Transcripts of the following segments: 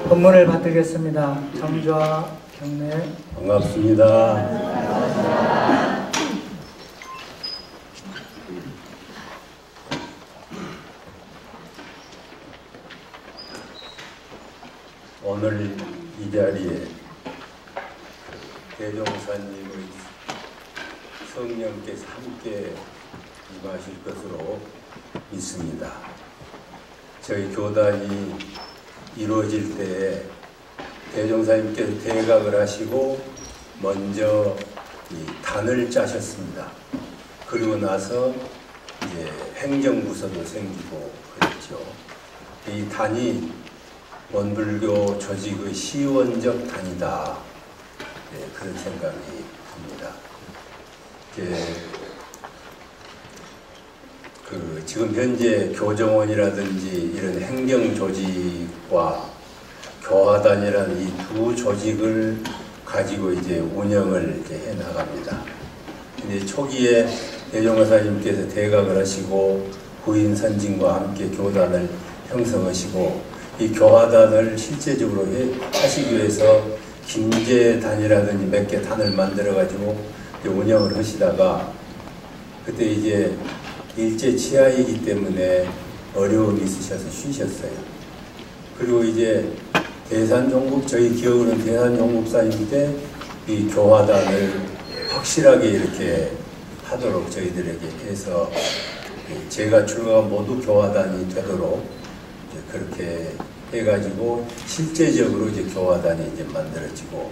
법문을 받들겠습니다. 장좌 경례. 반갑습니다. 오늘 이 자리에 대종사님의 성령께서 함께 임하실 것으로 믿습니다. 저희 교단이 이루어질 때에 대종사님께서 대각을 하시고 먼저 이 단을 짜셨습니다. 그리고 나서 이제 행정부서도 생기고 그랬죠. 이 단이 원불교 조직의 시원적 단이다. 네, 그런 생각이 듭니다. 지금 현재 교정원이라든지 이런 행정조직과 교화단이라는 이 두 조직을 가지고 이제 운영을 이제 해 나갑니다. 근데 초기에 대종사님께서 대각을 하시고 부인선진과 함께 교단을 형성하시고 이 교화단을 실제적으로 하시기 위해서 김제단이라든지 몇 개 단을 만들어 가지고 운영을 하시다가 그때 이제 일제 치하이기 때문에 어려움이 있으셔서 쉬셨어요. 그리고 이제 대산종국, 저희 기억으로는 대산종국사님 때 이 교화단을 확실하게 이렇게 하도록 저희들에게 해서 제가 출가한 모두 교화단이 되도록 그렇게 해가지고 실제적으로 이제 교화단이 이제 만들어지고,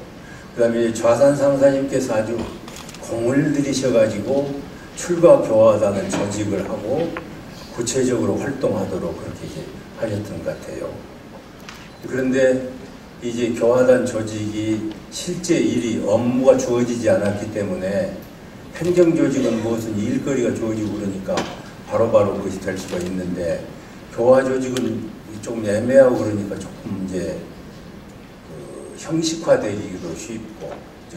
그 다음에 좌산상사님께서 아주 공을 들이셔가지고 출가 교화단을 조직을 하고 구체적으로 활동하도록 그렇게 이제 하셨던 것 같아요. 그런데 이제 교화단 조직이 실제 일이 업무가 주어지지 않았기 때문에 행정조직은 무슨 일거리가 주어지고 그러니까 바로바로 그것이 될 수가 있는데 교화 조직은 좀 애매하고 그러니까 조금 이제 형식화되기도 쉽고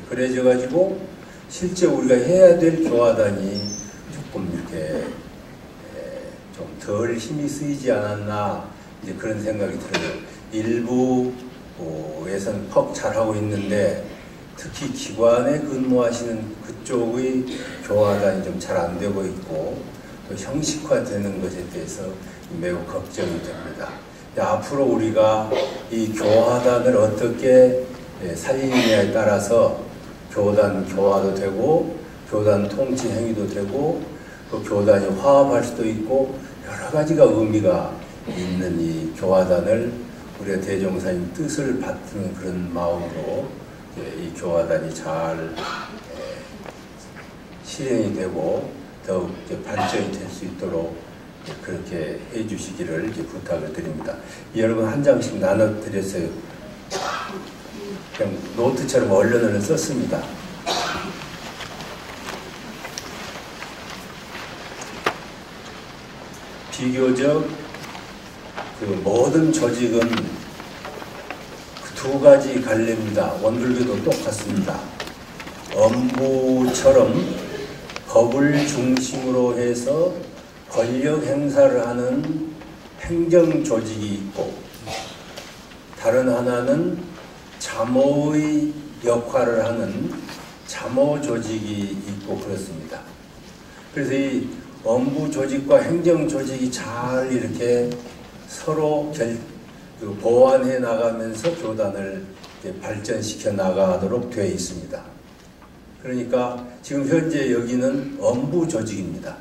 그래져 가지고 실제 우리가 해야 될 교화단이 조금 이렇게 좀 덜 힘이 쓰이지 않았나 이제 그런 생각이 들어요. 일부에서는 퍽 잘하고 있는데 특히 기관에 근무하시는 그쪽의 교화단이 좀 잘 안 되고 있고 또 형식화되는 것에 대해서 매우 걱정이 됩니다. 앞으로 우리가 이 교화단을 어떻게 살리느냐에 따라서 교단 교화도 되고 교단 통치 행위도 되고 또 교단이 화합할 수도 있고 여러 가지가 의미가 있는 이 교화단을 우리가 대종사님 뜻을 받는 그런 마음으로 이 교화단이 잘 실행이 되고 더욱 발전이 될 수 있도록 그렇게 해주시기를 부탁을 드립니다. 여러분 한 장씩 나눠드렸어요. 그냥 노트처럼 얼른얼른 썼습니다. 비교적 모든 조직은 그 두 가지 갈래입니다. 원불교도 똑같습니다. 업무처럼 법을 중심으로 해서 권력 행사를 하는 행정 조직이 있고 다른 하나는 자모의 역할을 하는 자모 조직이 있고 그렇습니다. 그래서 이 업무 조직과 행정 조직이 잘 이렇게 서로 보완해 나가면서 교단을 발전시켜 나가도록 되어 있습니다. 그러니까 지금 현재 여기는 업무 조직입니다.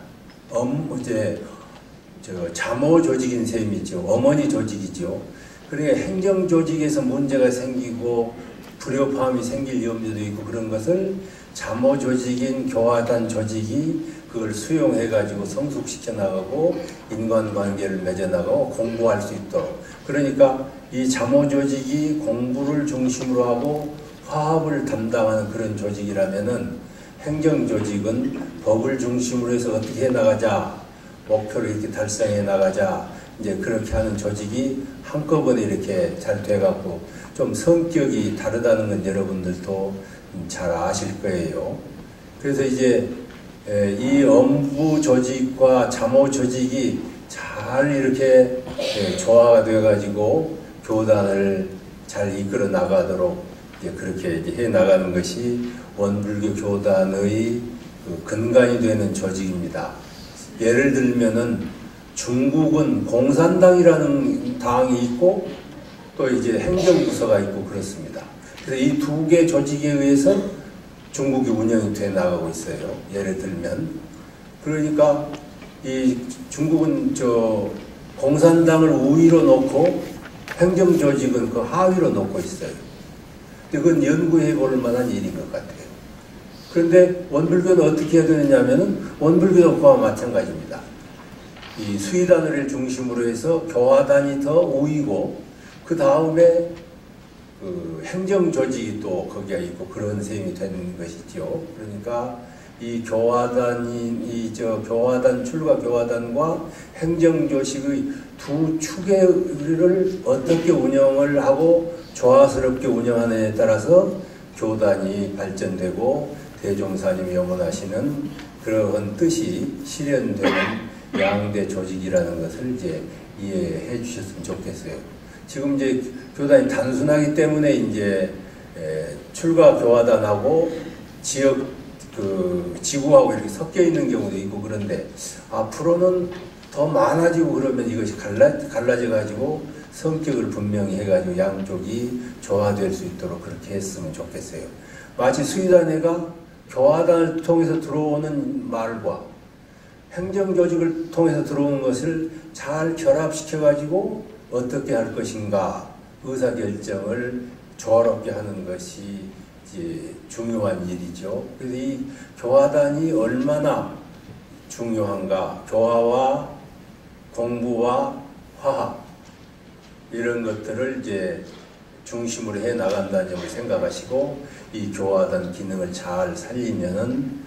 자모 조직인 셈이죠. 어머니 조직이죠. 그러니까 행정 조직에서 문제가 생기고 불협화음이 생길 염려도 있고 그런 것을 자모 조직인 교화단 조직이 그걸 수용해 가지고 성숙시켜 나가고 인간관계를 맺어 나가고 공부할 수 있도록, 그러니까 이 자모 조직이 공부를 중심으로 하고 화합을 담당하는 그런 조직이라면은 행정 조직은 법을 중심으로 해서 어떻게 해 나가자, 목표를 이렇게 달성해 나가자, 이제 그렇게 하는 조직이 한꺼번에 이렇게 잘 돼갖고 좀 성격이 다르다는 건 여러분들도 잘 아실 거예요. 그래서 이제 이 업무 조직과 자모 조직이 잘 이렇게 조화가 되어가지고 교단을 잘 이끌어 나가도록 이제 그렇게 이제 해 나가는 것이 원불교 교단의 그 근간이 되는 조직입니다. 예를 들면은 중국은 공산당이라는 당이 있고 또 이제 행정부서가 있고 그렇습니다. 그래서 이 두 개 조직에 의해서 중국이 운영이 돼 나가고 있어요. 예를 들면 그러니까 이 중국은 저 공산당을 우위로 놓고 행정조직은 그 하위로 놓고 있어요. 근데 그건 연구해 볼 만한 일인 것 같아요. 그런데 원불교는 어떻게 해야 되느냐면은 원불교도 그와 마찬가지입니다. 이 수의단을 중심으로 해서 교화단이 더 우위고 그 다음에 그 행정조직이 또 거기에 있고 그런 셈이 되는 것이죠. 그러니까 이 교화단이 교화단 출가 교화단과 행정조직의 두 축을 어떻게 운영을 하고 조화스럽게 운영하느냐에 따라서 교단이 발전되고 대종사님이 영원하시는 그러한 뜻이 실현되는 양대 조직이라는 것을 이제 이해해 주셨으면 좋겠어요. 지금 이제 교단이 단순하기 때문에 이제 출가 교화단하고 지역 그 지구하고 이렇게 섞여 있는 경우도 있고 그런데 앞으로는 더 많아지고 그러면 이것이 갈라져 가지고 성격을 분명히 해가지고 양쪽이 조화될 수 있도록 그렇게 했으면 좋겠어요. 마치 수의단회가 교화단을 통해서 들어오는 말과 행정조직을 통해서 들어오는 것을 잘 결합시켜 가지고 어떻게 할 것인가 의사결정을 조화롭게 하는 것이 이제 중요한 일이죠. 그래서 이 교화단이 얼마나 중요한가, 교화와 공부와 화합 이런 것들을 이제 중심으로 해 나간다는 점을 생각하시고 이 교화단 기능을 잘 살리면은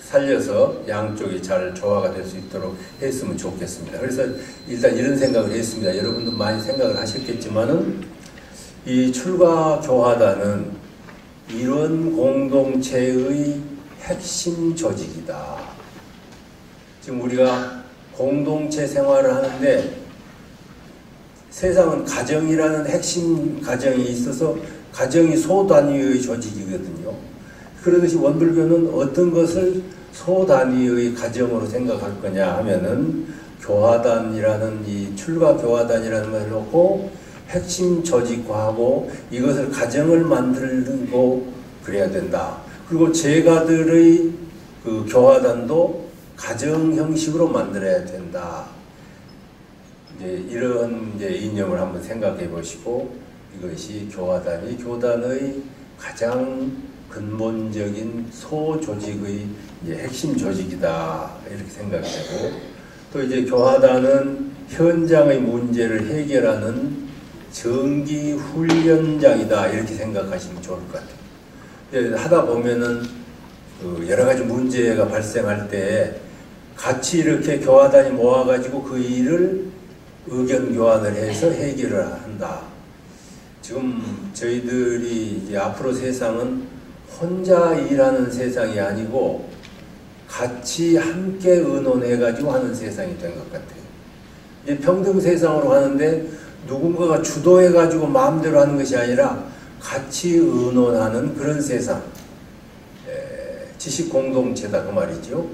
살려서 양쪽이 잘 조화가 될 수 있도록 했으면 좋겠습니다. 그래서 일단 이런 생각을 했습니다. 여러분도 많이 생각을 하셨겠지만은 이 출가 교화단은 이런 공동체의 핵심 조직이다. 지금 우리가 공동체 생활을 하는데 세상은 가정이라는 핵심 가정이 있어서 가정이 소단위의 조직이거든요. 그러듯이 원불교는 어떤 것을 소단위의 가정으로 생각할 거냐 하면은 교화단이라는 이 출가 교화단이라는 것을 놓고 핵심 조직화하고 이것을 가정을 만들고 그래야 된다. 그리고 제가들의 그 교화단도 가정 형식으로 만들어야 된다. 이제 이런 이제 이념을 한번 생각해 보시고 이것이 교화단이 교단의 가장 근본적인 소조직의 이제 핵심 조직이다 이렇게 생각이 되고 또 이제 교화단은 현장의 문제를 해결하는 정기 훈련장이다 이렇게 생각하시면 좋을 것 같아요. 하다 보면은 그 여러 가지 문제가 발생할 때 같이 이렇게 교화단이 모아가지고 그 일을 의견 교환을 해서 해결을 한다. 지금 저희들이 이제 앞으로 세상은 혼자 일하는 세상이 아니고 같이 함께 의논해가지고 하는 세상이 된 것 같아요. 이제 평등 세상으로 가는데 누군가가 주도해가지고 마음대로 하는 것이 아니라 같이 의논하는 그런 세상. 지식 공동체다 그 말이죠.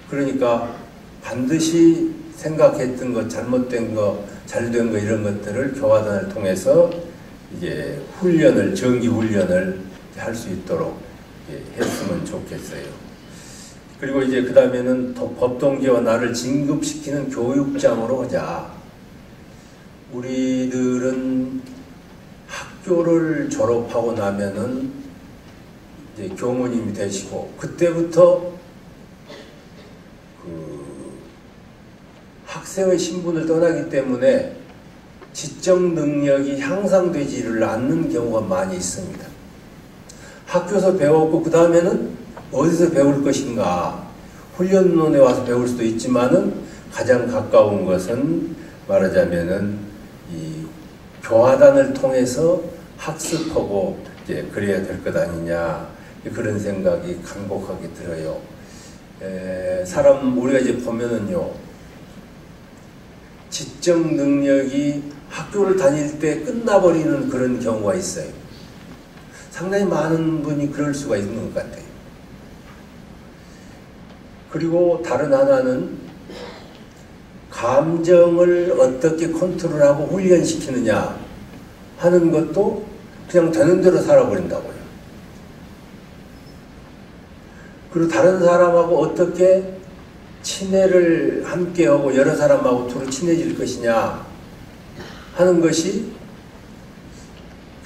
그러니까 반드시 생각했던 것, 잘못된 것, 잘된 것 이런 것들을 교화단을 통해서 이제 훈련을 정기 훈련을 할 수 있도록 했으면 좋겠어요. 그리고 이제 그 다음에는 법동계와 나를 진급시키는 교육장으로 하자. 우리들은 학교를 졸업하고 나면은 이제 교무님이 되시고 그때부터 그 학생의 신분을 떠나기 때문에 지적 능력이 향상되지를 않는 경우가 많이 있습니다. 학교에서 배웠고 그 다음에는 어디서 배울 것인가 훈련원에 와서 배울 수도 있지만은 가장 가까운 것은 말하자면은 이 교화단을 통해서 학습하고 이제 그래야 될 것 아니냐 그런 생각이 간곡하게 들어요. 우리가 이제 보면은요 지적 능력이 학교를 다닐 때 끝나버리는 그런 경우가 있어요. 상당히 많은 분이 그럴 수가 있는 것 같아요. 그리고 다른 하나는 감정을 어떻게 컨트롤하고 훈련시키느냐 하는 것도 그냥 되는 대로 살아버린다고요. 그리고 다른 사람하고 어떻게 친애를 함께하고 여러 사람하고 두루 친해질 것이냐 하는 것이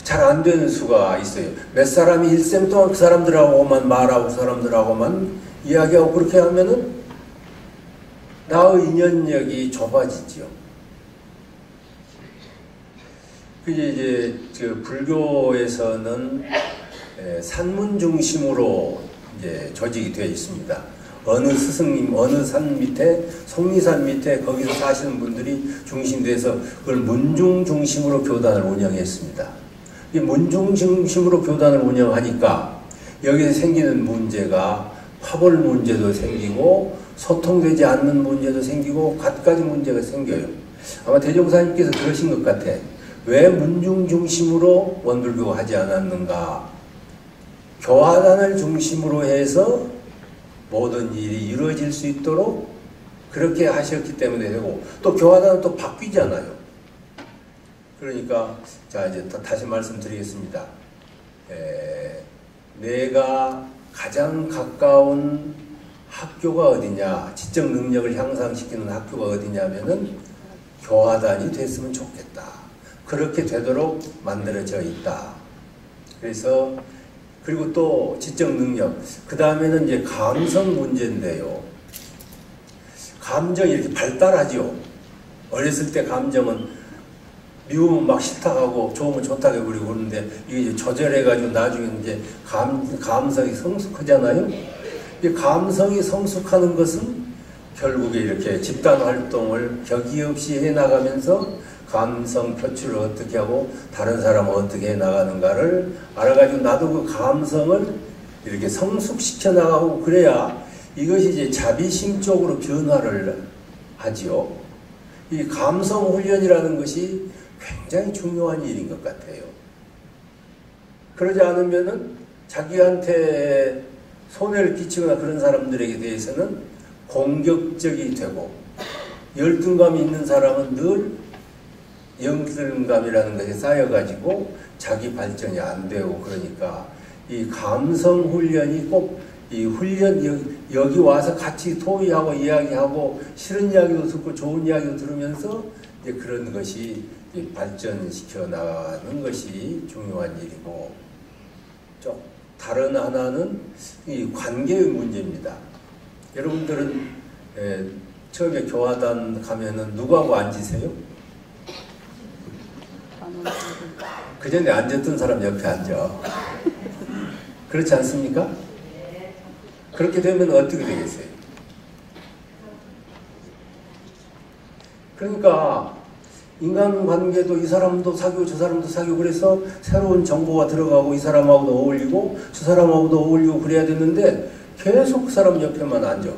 잘 안 되는 수가 있어요. 몇 사람이 일생 동안 그 사람들하고만 말하고 그 사람들하고만 이야기하고 그렇게 하면은 나의 인연력이 좁아지지요. 그게 이제 불교에서는 산문 중심으로 이제 조직이 되어 있습니다. 어느 스승님, 어느 산 밑에, 속리산 밑에 거기서 사시는 분들이 중심돼서 그걸 문중 중심으로 교단을 운영했습니다. 이 문중 중심으로 교단을 운영하니까 여기서 생기는 문제가 파벌 문제도 생기고 소통되지 않는 문제도 생기고 갖가지 문제가 생겨요. 아마 대종사님께서 그러신 것 같아. 왜 문중 중심으로 원불교가 하지 않았는가? 교화단을 중심으로 해서 모든 일이 이루어질 수 있도록 그렇게 하셨기 때문에 되고, 또 교화단은 또 바뀌잖아요. 그러니까 자 이제 다시 말씀드리겠습니다. 내가 가장 가까운 학교가 어디냐, 지적 능력을 향상시키는 학교가 어디냐면은 교화단이 됐으면 좋겠다. 그렇게 되도록 만들어져 있다. 그래서 그리고 또 지적 능력, 그 다음에는 이제 감성 문제인데요. 감정이 이렇게 발달하죠. 어렸을 때 감정은 미우면 막 싫다고 하고 좋으면 좋다고 해버리고 그러는데 이게 이제 조절해가지고 나중에 이제 감성이 성숙하잖아요. 이 감성이 성숙하는 것은 결국에 이렇게 집단 활동을 격의 없이 해나가면서 감성 표출을 어떻게 하고 다른 사람을 어떻게 해나가는가를 알아가지고 나도 그 감성을 이렇게 성숙시켜 나가고 그래야 이것이 이제 자비심 쪽으로 변화를 하지요. 이 감성 훈련이라는 것이 굉장히 중요한 일인 것 같아요. 그러지 않으면은 자기한테 손해를 끼치거나 그런 사람들에게 대해서는 공격적이 되고, 열등감이 있는 사람은 늘 열등감이라는 것이 쌓여가지고 자기 발전이 안 되고, 그러니까 이 감성 훈련이 꼭 이 훈련 여기 와서 같이 토의하고 이야기하고 싫은 이야기도 듣고 좋은 이야기도 들으면서 이제 그런 것이 발전시켜 나가는 것이 중요한 일이고, 좀 다른 하나는 이 관계의 문제입니다. 여러분들은 처음에 교화단 가면은 누구하고 앉으세요? 그 전에 앉았던 사람 옆에 앉아. 그렇지 않습니까? 그렇게 되면 어떻게 되겠어요? 그러니까 인간관계도 이 사람도 사귀고 저 사람도 사귀고 그래서 새로운 정보가 들어가고 이 사람하고도 어울리고 저 사람하고도 어울리고 그래야 되는데 계속 그 사람 옆에만 앉아.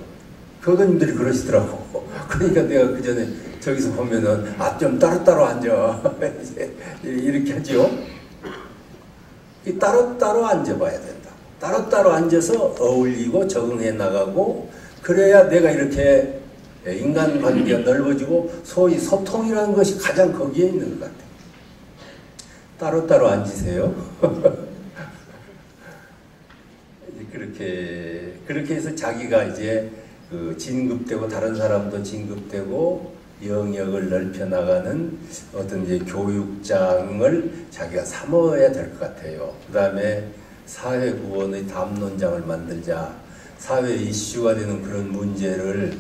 교도님들이 그러시더라고. 그러니까 내가 그 전에 저기서 보면은 좀 따로따로 앉아. 이렇게 하죠. 이 따로따로 앉아봐야 된다. 따로따로 앉아서 어울리고 적응해 나가고 그래야 내가 이렇게 인간관계가 넓어지고 소위 소통이라는 것이 가장 거기에 있는 것 같아요. 따로따로 앉으세요. 그렇게 해서 자기가 이제 그 진급되고 다른 사람도 진급되고 영역을 넓혀 나가는 어떤 이제 교육장을 자기가 삼아야 될 것 같아요. 그 다음에 사회 구원의 담론장을 만들자. 사회 이슈가 되는 그런 문제를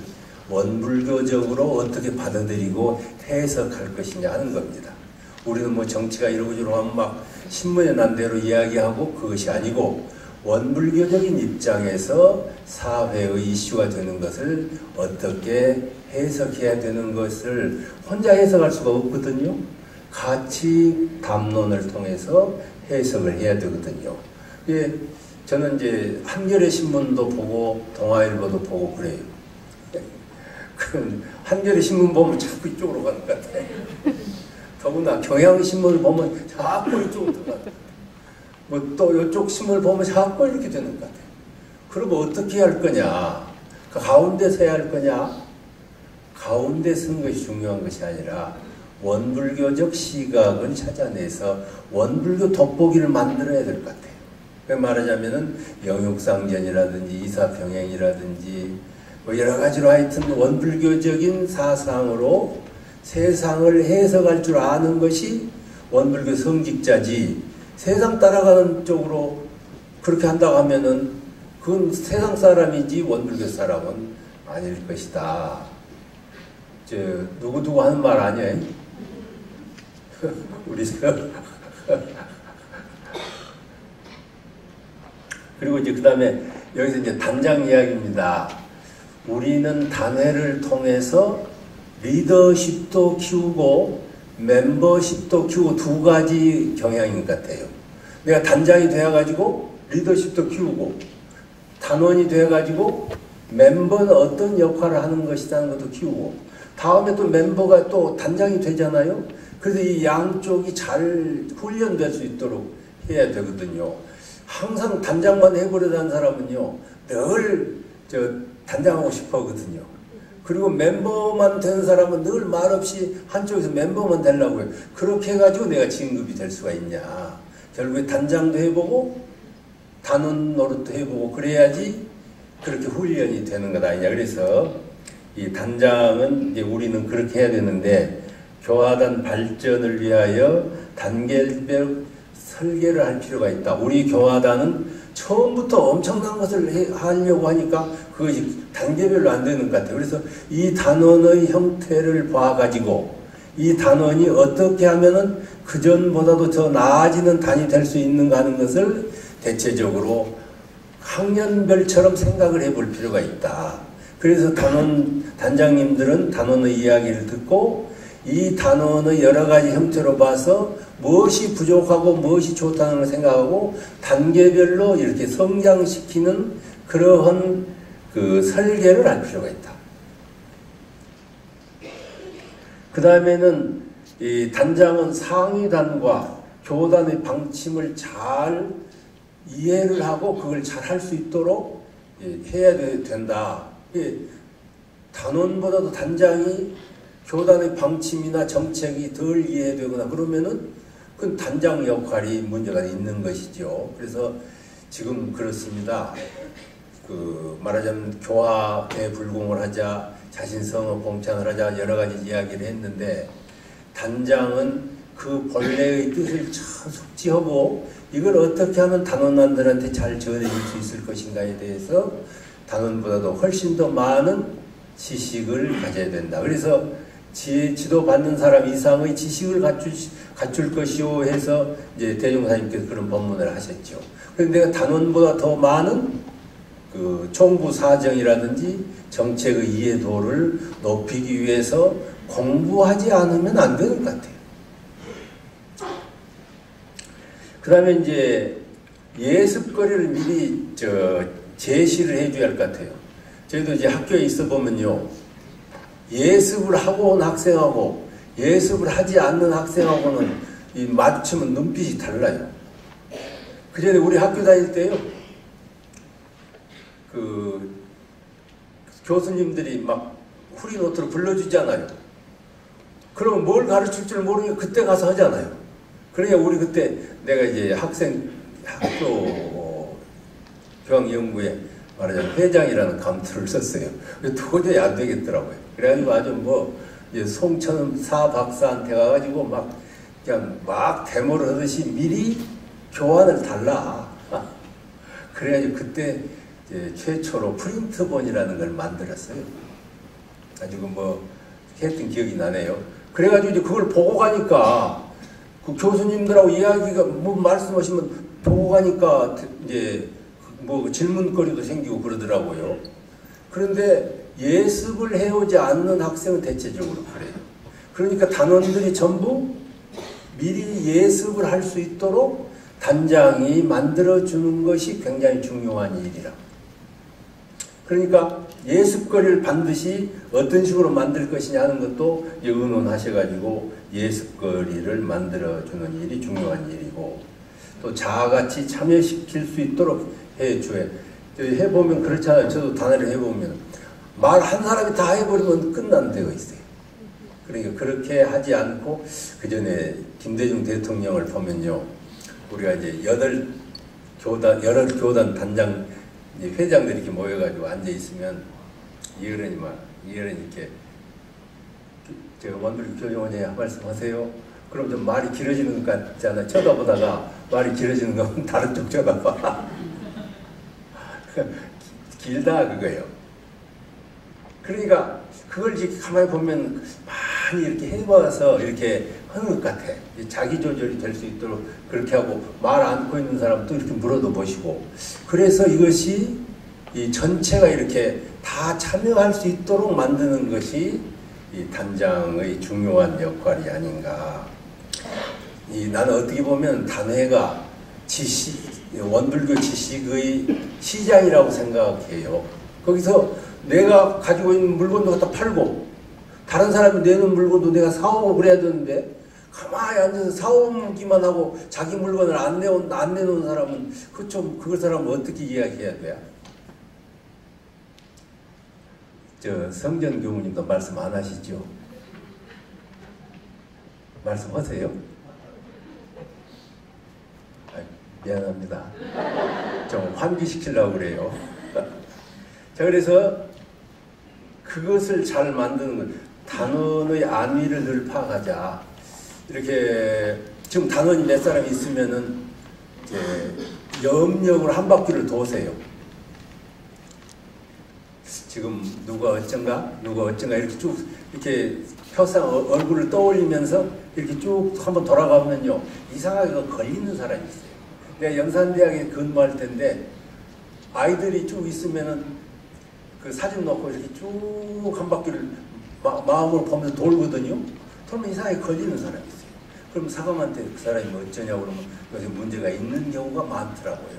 원불교적으로 어떻게 받아들이고 해석할 것이냐 하는 겁니다. 우리는 뭐 정치가 이러고 저러고 하면 막 신문에 난 대로 이야기하고 그것이 아니고 원불교적인 입장에서 사회의 이슈가 되는 것을 어떻게 해석해야 되는 것을 혼자 해석할 수가 없거든요. 같이 담론을 통해서 해석을 해야 되거든요. 예, 저는 이제 한겨레 신문도 보고 동아일보도 보고 그래요. 한겨레 신문 보면 자꾸 이쪽으로 가는 것 같아. 더구나 경향신문을 보면 자꾸 이쪽으로 가는 것 같아. 뭐 또 이쪽 신문을 보면 자꾸 이렇게 되는 것 같아. 그러면 어떻게 할 거냐? 그 가운데 서야 할 거냐? 가운데 서는 것이 중요한 것이 아니라 원불교적 시각을 찾아내서 원불교 돋보기를 만들어야 될 것 같아요. 그 말하자면은 영육상전이라든지 이사평행이라든지 뭐 여러 가지로 하여튼 원불교적인 사상으로 세상을 해석할 줄 아는 것이 원불교 성직자지, 세상 따라가는 쪽으로 그렇게 한다고 하면은 그건 세상 사람이지 원불교 사람은 아닐 것이다. 누구누구 하는 말 아니에요? 우리 그리고 이제 그 다음에 여기서 이제 단장 이야기입니다. 우리는 단회를 통해서 리더십도 키우고 멤버십도 키우고 두 가지 경향인 것 같아요. 내가 단장이 되어가지고 리더십도 키우고 단원이 되어가지고 멤버는 어떤 역할을 하는 것이라는 것도 키우고 다음에 또 멤버가 또 단장이 되잖아요. 그래서 이 양쪽이 잘 훈련될 수 있도록 해야 되거든요. 항상 단장만 해보려는 사람은요, 늘 단장하고 싶어 하거든요. 그리고 멤버만 되는 사람은 늘 말없이 한쪽에서 멤버만 되려고 해요. 그렇게 해가지고 내가 진급이 될 수가 있냐. 결국에 단장도 해보고 단원 노릇도 해보고 그래야지 그렇게 훈련이 되는 것 아니냐. 그래서 이 단장은 이제 우리는 그렇게 해야 되는데 교화단 발전을 위하여 단계별 설계를 할 필요가 있다. 우리 교화단은 처음부터 엄청난 것을 하려고 하니까 그것이 단계별로 안 되는 것 같아요. 그래서 이 단원의 형태를 봐가지고 이 단원이 어떻게 하면은 그전보다도 더 나아지는 단이 될 수 있는가 하는 것을 대체적으로 학년별처럼 생각을 해볼 필요가 있다. 그래서 단장님들은 단원의 이야기를 듣고 이 단원의 여러 가지 형태로 봐서 무엇이 부족하고 무엇이 좋다는 걸 생각하고 단계별로 이렇게 성장시키는 그러한 그 설계를 할 필요가 있다. 그 다음에는 이 단장은 상위단과 교단의 방침을 잘 이해를 하고 그걸 잘 할 수 있도록 해야 된다. 단원보다도 단장이 교단의 방침이나 정책이 덜 이해되거나 그러면은 그 단장 역할이 문제가 있는 것이죠. 그래서 지금 그렇습니다. 말하자면 교화 대불공을 하자, 자신성어 공창을 하자 여러 가지 이야기를 했는데 단장은 그 본래의 뜻을 참 숙지하고 이걸 어떻게 하면 단원원들한테 잘 전해줄 수 있을 것인가에 대해서 단원보다도 훨씬 더 많은 지식을 가져야 된다. 그래서 지도받는 사람 이상의 지식을 갖출 것이요 해서 이제 대종사님께서 그런 법문을 하셨죠. 그런데 내가 단원보다 더 많은 그 총부 사정이라든지 정책의 이해도를 높이기 위해서 공부하지 않으면 안 되는 것 같아요. 그 다음에 이제 예습거리를 미리 제시를 해줘야 할 것 같아요. 저희도 이제 학교에 있어 보면요. 예습을 하고 온 학생하고 예습을 하지 않는 학생하고는 이 마주치면 눈빛이 달라요. 그 전에 우리 학교 다닐 때요. 그 교수님들이 막 후리노트로 불러주잖아요. 그러면 뭘 가르칠 줄 모르니까 그때 가서 하잖아요. 그러니까 우리 그때 내가 이제 학교 교황연구회 말하자면 회장이라는 감투를 썼어요. 도저히 안 되겠더라고요. 그래가지고 아주 이제 송천사 박사한테 가가지고 그냥 데모를 하듯이 미리 교환을 달라. 그래가지고 그때 이제 최초로 프린트본이라는 걸 만들었어요. 가지고 했던 기억이 나네요. 그래가지고 이제 그걸 보고 가니까 그 교수님들하고 이야기가 말씀하시면 보고 가니까 이제 질문거리도 생기고 그러더라고요. 그런데 예습을 해오지 않는 학생은 대체적으로 그래요. 그러니까 단원들이 전부 미리 예습을 할 수 있도록 단장이 만들어주는 것이 굉장히 중요한 일이라. 그러니까 예습거리를 반드시 어떤 식으로 만들 것이냐 하는 것도 의논하셔가지고 예습거리를 만들어주는 일이 중요한 일이고, 또 자아같이 참여시킬 수 있도록 해줘야. 해보면 그렇잖아요. 저도 단어를 해보면 말 한 사람이 다 해버리면 끝난 데가 있어요. 그러니까 그렇게 하지 않고, 그 전에 김대중 대통령을 보면요, 우리가 이제 여러 교단 단장 회장들이 이렇게 모여가지고 앉아 있으면 이어른이 이렇게 제가 원불교 교정원장에 한 말씀 하세요. 그럼 좀 말이 길어지는 것 같잖아. 쳐다보다가 말이 길어지는 건 다른 쪽 쳐다봐. 길다 그거예요. 그러니까 그걸 이렇게 가만히 보면 많이 이렇게 해봐서 이렇게 하는 것 같아. 자기 조절이 될 수 있도록 그렇게 하고, 말 안고 있는 사람도 이렇게 물어도 보시고, 그래서 이것이 이 전체가 이렇게 다 참여할 수 있도록 만드는 것이 이 단장의 중요한 역할이 아닌가. 나는 어떻게 보면 단회가 원불교 지식의 시장이라고 생각해요. 거기서 내가 가지고 있는 물건도 갖다 팔고, 다른 사람이 내는 물건도 내가 사오고 그래야 되는데, 가만히 앉아서 사오기만 하고 자기 물건을 안 내놓은 사람은 그 사람은 어떻게 이야기해야 돼요? 성전 교무님도 말씀 안 하시죠? 말씀하세요? 미안합니다. 좀 환기시키려고 그래요. 자, 그래서 그것을 잘 만드는 것, 단원의 안위를 늘 파악하자. 이렇게 지금 단원이 몇 사람이 있으면은 염력으로 한 바퀴를 도세요. 지금 누가 어쩐가 이렇게 쭉 이렇게 펴상 얼굴을 떠올리면서 이렇게 쭉 한번 돌아가면요, 이상하게 걸리는 사람이 있어요. 내가 영산대학에 근무할 때인데 아이들이 쭉 있으면은 그 사진 놓고 이렇게 쭉 한 바퀴를 마음으로 보면서 돌거든요. 돌면 이상하게 걸리는 사람이 있어요. 그럼 사감한테 그 사람이 어쩌냐고 그러면 요새 문제가 있는 경우가 많더라고요.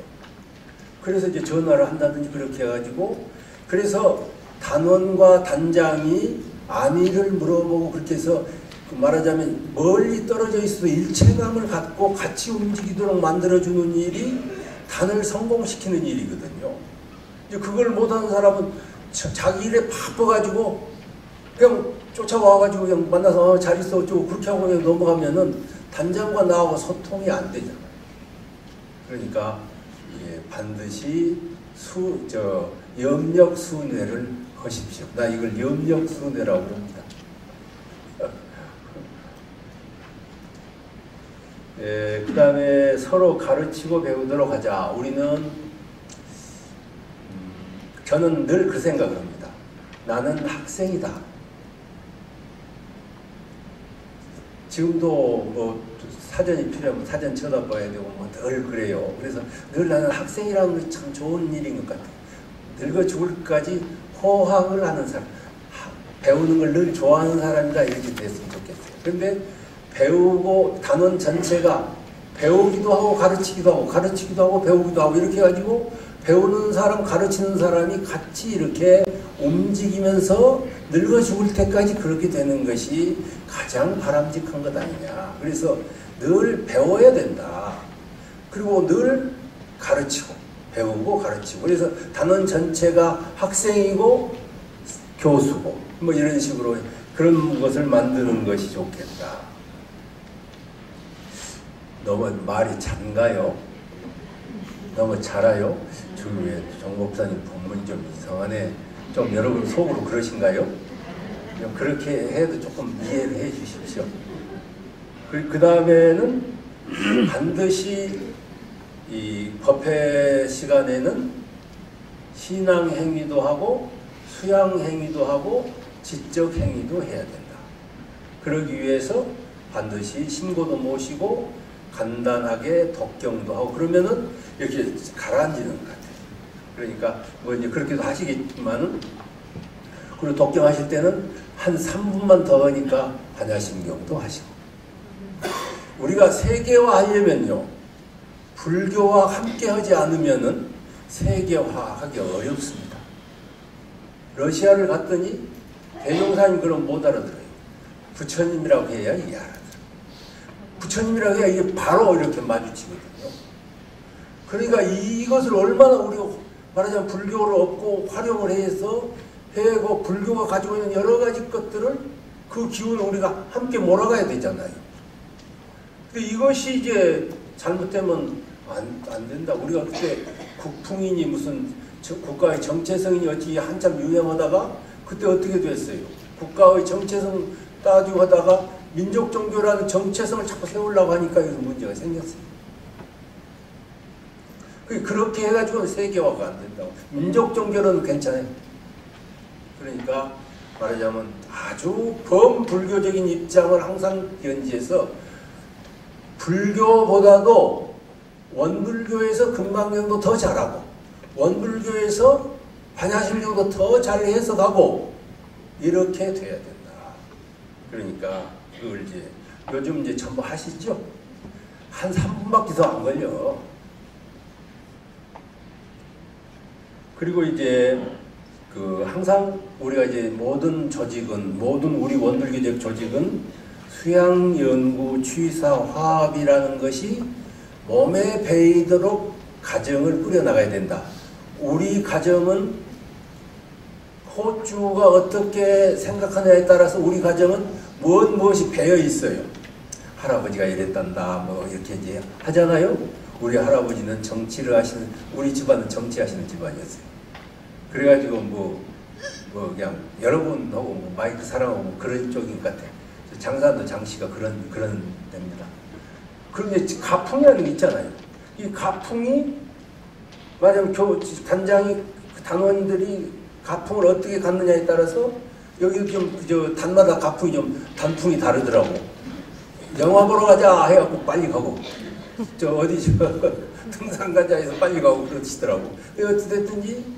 그래서 이제 전화를 한다든지 그렇게 해가지고, 그래서 단원과 단장이 안위를 물어보고 그렇게 해서 말하자면 멀리 떨어져 있어도 일체감을 갖고 같이 움직이도록 만들어주는 일이 단을 성공시키는 일이거든요. 이제 그걸 못하는 사람은 자기 일에 바빠가지고 그냥 쫓아와가지고 그냥 만나서 잘 있어 어쩌고 그렇게 하고 그냥 넘어가면은 단장과 나하고 소통이 안 되잖아요. 그러니까 반드시 염력순회를 하십시오. 나 이걸 염력순회라고 합니다. 그 다음에 서로 가르치고 배우도록 하자. 저는 늘 그 생각을 합니다. 나는 학생이다. 지금도 뭐 사전이 필요하면 사전 쳐다봐야 되고 뭐 늘 그래요. 그래서 늘 나는 학생이라는 게 참 좋은 일인 것 같아요. 늙어 죽을까지 호학을 하는 사람, 배우는 걸 늘 좋아하는 사람이다, 이렇게 됐으면 좋겠어요. 그런데 배우고 단원 전체가 배우기도 하고 가르치기도 하고 가르치기도 하고 배우기도 하고 이렇게 해가지고 배우는 사람 가르치는 사람이 같이 이렇게 움직이면서 늙어 죽을 때까지 그렇게 되는 것이 가장 바람직한 것 아니냐. 그래서 늘 배워야 된다. 그리고 늘 가르치고 배우고 가르치고, 그래서 단원 전체가 학생이고 교수고 뭐 이런 식으로 그런 것을 만드는 것이 좋겠다. 너무 말이 잔가요? 너무 잘아요? 주위에 정 목사님 본문이 좀 이상하네. 좀 여러분 속으로 그러신가요? 그렇게 해도 조금 이해를 해 주십시오. 그 다음에는 반드시 이 법회 시간에는 신앙 행위도 하고 수양 행위도 하고 지적 행위도 해야 된다. 그러기 위해서 반드시 신고도 모시고 간단하게 독경도 하고 그러면은 이렇게 가라앉는 것 같아요. 그러니까 뭐 이제 그렇게도 하시겠지만은, 그리고 독경하실 때는 한 3분만 더 하니까 반야심경도 하시고. 우리가 세계화하려면요, 불교와 함께 하지 않으면은 세계화하기 어렵습니다. 러시아를 갔더니 대종사님 그럼 못 알아들어요. 부처님이라고 해야 이게 알아들어요. 부처님이라고 해야 이게 바로 이렇게 마주치거든요. 그러니까 이것을 얼마나 우리가 말하자면 불교를 얻고 활용을 해서 해고 불교가 가지고 있는 여러 가지 것들을 그 기운을 우리가 함께 몰아가야 되잖아요. 이것이 이제 잘못되면 안 된다. 우리가 그때 국풍이니 무슨 국가의 정체성이니 어찌 한참 유행하다가 그때 어떻게 됐어요? 국가의 정체성 따지고 하다가 민족 종교라는 정체성을 자꾸 세우려고 하니까 여기서 문제가 생겼어요. 그렇게 해가지고 세계화가 안 된다고. 민족 종교는 괜찮아요. 그러니까 말하자면 아주 범불교적인 입장을 항상 견지해서 불교보다도 원불교에서 금강경도 더 잘하고 원불교에서 반야심경도 더 잘 해석하고 이렇게 돼야 된다. 그러니까 그걸 이제 요즘 이제 전부 하시죠? 한 3분밖에 더 안 걸려. 그리고 이제 항상 우리가 이제 모든 조직은, 모든 우리 원불교적 조직은 수양, 연구, 취사, 화합이라는 것이 몸에 배이도록 가정을 꾸려나가야 된다. 우리 가정은 호주가 어떻게 생각하냐에 따라서 우리 가정은 무엇이 배어 있어요. 할아버지가 이랬단다, 뭐 이렇게 이제 하잖아요. 우리 할아버지는 정치를 하시는, 우리 집안은 정치하시는 집안이었어요. 그래가지고 그냥 여러분하고 뭐 마이크 사랑하고 그런 쪽인 것 같아. 장사도 장씨가 그런 됩니다. 그런데 가풍이라는 게 있잖아요. 이 가풍이 말하자면 단장이 단원들이 가풍을 어떻게 갖느냐에 따라서 여기 좀 단마다 가풍이 좀 단풍이 다르더라고. 영화 보러 가자 해갖고 빨리 가고 등산 가자 해서 빨리 가고 그러시더라고. 어찌됐든지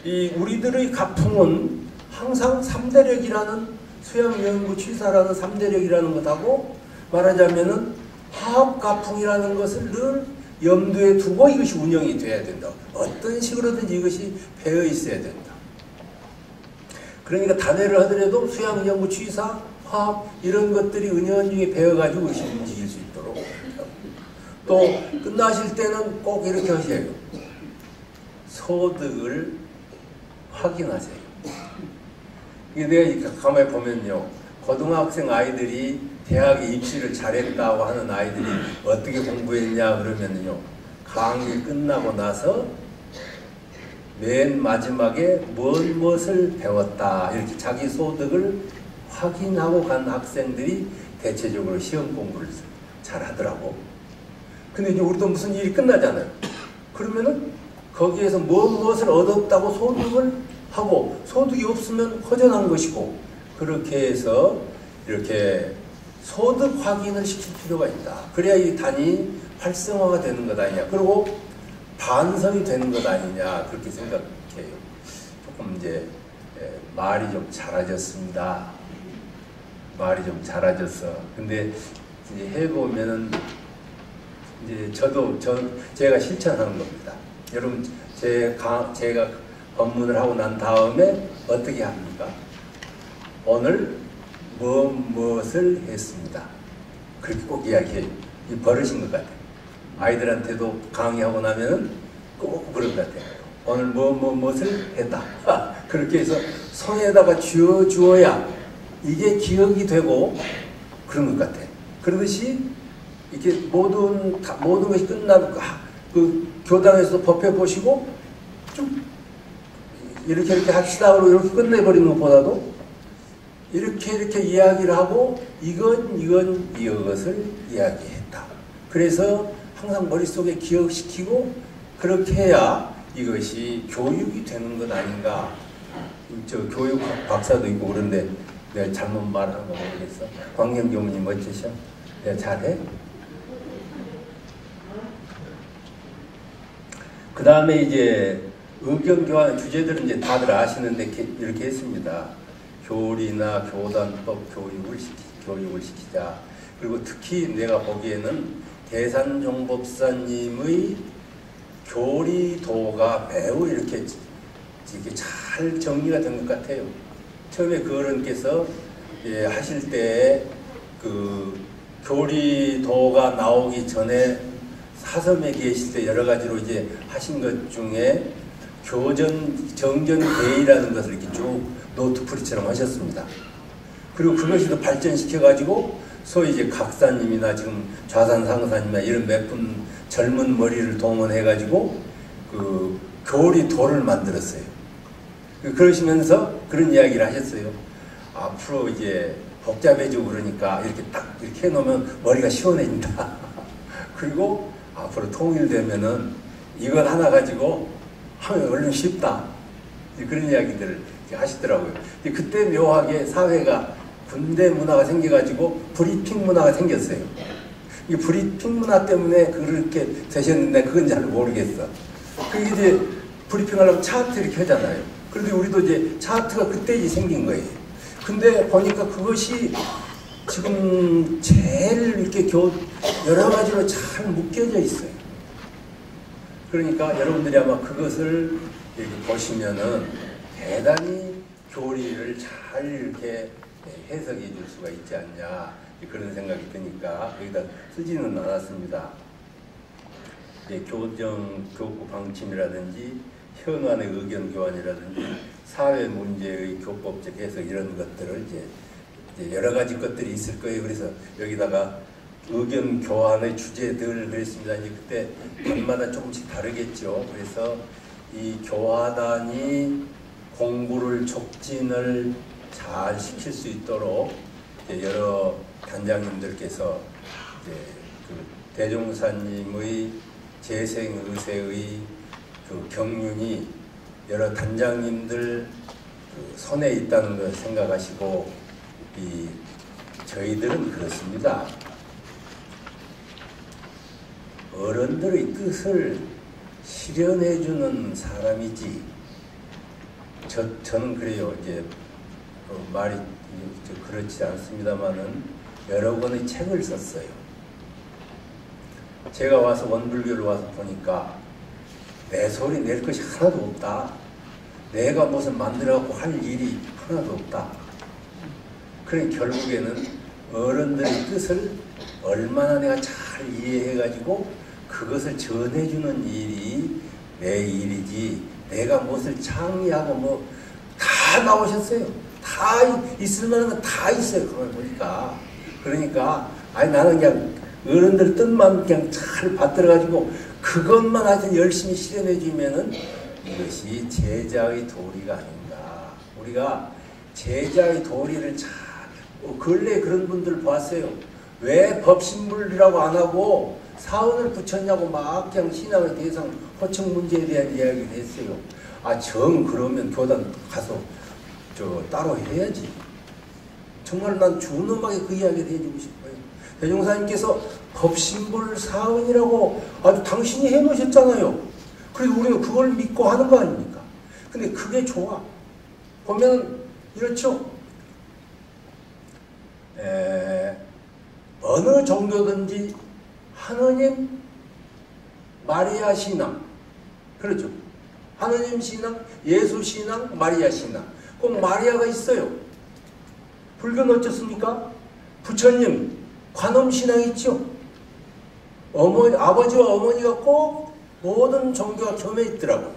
이 우리들의 가풍은 항상 3대력이라는 수양, 연구, 취사라는 3대력이라는 것하고 말하자면은 화합가풍이라는 것을 늘 염두에 두고 이것이 운영이 돼야 된다. 어떤 식으로든지 이것이 배어 있어야 된다. 그러니까 단회를 하더라도 수양, 연구, 취사, 화합 이런 것들이 은연중에 배어가지고 이것이 움직일 수 있도록. 또 끝나실 때는 꼭 이렇게 하셔요. 소득을 확인하세요. 이게 내가 가만히 보면요. 고등학생 아이들이 대학에 입시를 잘했다고 하는 아이들이 어떻게 공부했냐 그러면요. 강의 끝나고 나서 맨 마지막에 무엇을 배웠다 이렇게 자기 소득을 확인하고 간 학생들이 대체적으로 시험 공부를 잘 하더라고. 근데 이제 우리도 무슨 일이 끝나잖아요. 그러면은 거기에서 무엇을 얻었다고 소득을 하고 소득이 없으면 허전한 것이고 그렇게 해서 이렇게 소득 확인을 시킬 필요가 있다. 그래야 이 단이 활성화가 되는 것 아니냐. 그리고 반성이 되는 것 아니냐. 그렇게 생각해요. 조금 이제 말이 좀 잘해졌습니다. 말이 좀 잘해졌어. 근데 이제 해보면은 이제 제가 실천하는 겁니다. 여러분 제가 법문을 하고 난 다음에 어떻게 합니까? 오늘 무엇을 했습니다. 그렇게 꼭 이야기해요. 이 버릇인 것 같아요. 아이들한테도 강의하고 나면은 꼭 그런 것 같아요. 오늘 무엇을 했다. 그렇게 해서 손에다가 쥐어주어야 이게 기억이 되고 그런 것 같아요. 그러듯이 이렇게 모든 것이 끝나고 그 교당에서 법회 보시고 쭉 이렇게 합시다 그러고 이렇게 끝내버리는 것보다도 이렇게 이야기를 하고 이것을 이야기했다. 그래서 항상 머릿속에 기억시키고 그렇게 해야 이것이 교육이 되는 것 아닌가. 교육 박사도 있고 그런데 내가 잘못 말하는 거 모르겠어. 광경 교무님 멋지셔? 내가 잘해? 그 다음에 이제 의견 교환 주제들은 이제 다들 아시는데 이렇게 했습니다. 교리나 교단법 교육을 시키자. 그리고 특히 내가 보기에는 대산종법사님의 교리도가 매우 이렇게 이렇게 잘 정리가 된 것 같아요. 처음에 그 어른께서 하실 때 그 교리도가 나오기 전에 사섬에 계실 때 여러 가지로 이제 하신 것 중에 정전대의라는 것을 이렇게 쭉 노트풀이처럼 하셨습니다. 그리고 그것이 더 발전시켜가지고 소위 이제 각사님이나 지금 좌산상사님이나 이런 몇 분 젊은 머리를 동원해가지고 그 교리도를 만들었어요. 그러시면서 그런 이야기를 하셨어요. 앞으로 이제 복잡해지고 그러니까 이렇게 딱 이렇게 해놓으면 머리가 시원해진다. 그리고 앞으로 통일되면은 이것 하나 가지고 하면 얼른 쉽다. 그런 이야기들을 하시더라고요. 그때 묘하게 사회가 군대 문화가 생겨가지고 브리핑 문화가 생겼어요. 이 브리핑 문화 때문에 그렇게 되셨는데 그건 잘 모르겠어. 그게 이제 브리핑 하려면 차트 이렇게 하잖아요. 그런데 우리도 이제 차트가 그때 이제 생긴 거예요. 근데 보니까 그것이 지금 제일 이렇게 여러 가지로 잘 묶여져 있어요. 그러니까 여러분들이 아마 그것을 이렇게 보시면은 대단히 교리를 잘 이렇게 해석해 줄 수가 있지 않냐 그런 생각이 드니까 여기다 쓰지는 않았습니다. 교구 방침이라든지 현안의 의견 교환이라든지 사회 문제의 교법적 해석 이런 것들을 이제 여러 가지 것들이 있을 거예요. 그래서 여기다가 의견 교환의 주제들 그랬습니다. 이제 그때 밤마다 조금씩 다르겠죠. 그래서 이 교화단이 공부를 촉진을 잘 시킬 수 있도록 여러 단장님들께서 그 대종사님의 재생의세의 그 경륜이 여러 단장님들 그 손에 있다는 걸 생각하시고 저희들은 그렇습니다. 어른들의 뜻을 실현해주는 사람이지. 저는 그래요. 이제 말이 그렇지 않습니다만은 여러 권의 책을 썼어요. 제가 와서 원불교를 와서 보니까 내 소리 낼 것이 하나도 없다. 내가 무슨 만들어갖고 할 일이 하나도 없다. 그래 결국에는 어른들의 뜻을 얼마나 내가 잘 이해해가지고 그것을 전해주는 일이 내 일이지 내가 무엇을 창의하고 뭐 다 나오셨어요. 다 있을 만한 건 다 있어요. 그걸 보니까. 그러니까 아니 나는 그냥 어른들 뜻만 그냥 잘 받들어가지고 그것만 하여튼 열심히 실현해주면은 이것이 제자의 도리가 아닌가. 우리가 제자의 도리를 잘 근래에 그런 분들 봤어요. 왜 법신불이라고 안 하고 사언을 붙였냐고 막 그냥 신앙의 대상 허청 문제에 대한 이야기를 했어요. 그러면 교단 가서 따로 해야지. 정말 난 준엄하게 그 이야기를 해주고 싶어요. 대종사님께서 법신불 사언이라고 아주 당신이 해놓으셨잖아요. 그래서 우리는 그걸 믿고 하는 거 아닙니까? 근데 그게 좋아. 보면 이렇죠. 어느 종교든지 하느님, 마리아 신앙, 그렇죠. 하느님 신앙, 예수 신앙, 마리아 신앙. 꼭 마리아가 있어요. 불교는 어떻습니까? 부처님, 관음 신앙 있죠. 아버지와 어머니가 꼭 모든 종교가 겸해 있더라고요.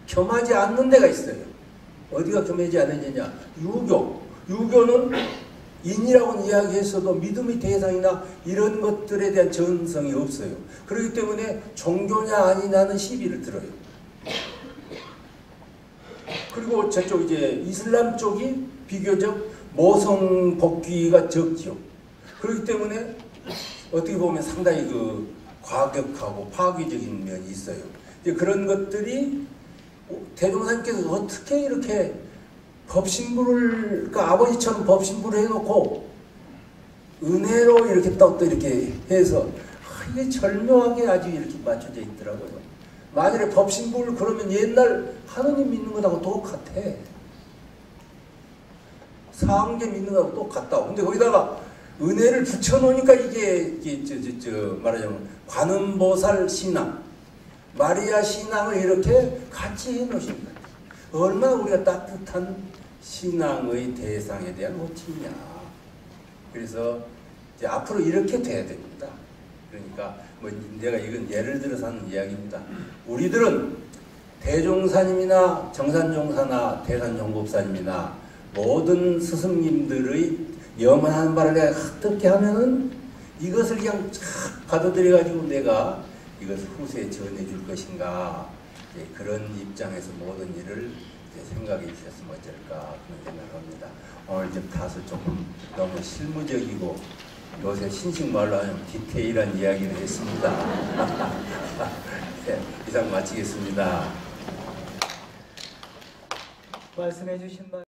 겸하지 않는 데가 있어요. 어디가 겸하지 않느냐? 유교. 유교는 인이라고는 이야기했어도 믿음의 대상이나 이런 것들에 대한 전성이 없어요. 그렇기 때문에 종교냐 아니냐는 시비를 들어요. 그리고 저쪽 이제 이슬람 쪽이 비교적 모성 복귀가 적죠. 그렇기 때문에 어떻게 보면 상당히 과격하고 파괴적인 면이 있어요. 그런 것들이 대종사님께서 어떻게 이렇게 법신부를, 그러니까 아버지처럼 법신부를 해놓고 은혜로 이렇게 또 이렇게 해서 이게 절묘하게 아주 이렇게 맞춰져 있더라고요. 만일에 법신부를 그러면 옛날 하느님 믿는 것하고 똑같아. 상계 믿는 것하고 똑같다. 근데 거기다가 은혜를 붙여놓으니까 이게 말하자면 관음보살 신앙, 마리아 신앙을 이렇게 같이 해놓으신 거예요. 얼마나 우리가 따뜻한 신앙의 대상에 대한 호칭이냐. 그래서 이제 앞으로 이렇게 돼야 됩니다. 그러니까 뭐 내가 이건 예를 들어서 하는 이야기입니다. 우리들은 대종사님이나 정산종사나 대산종법사님이나 모든 스승님들의 염원하는 바를 내가 어떻게 하면은 이것을 그냥 쫙 받아들여 가지고 내가 이것을 후세에 전해줄 것인가, 그런 입장에서 모든 일을 생각해 주셨으면 어쩔까 그런 생각을 합니다. 오늘 좀 다소 조금 너무 실무적이고 요새 신식말로 하면 디테일한 이야기를 했습니다. 네, 이상 마치겠습니다. 말씀해 주신 말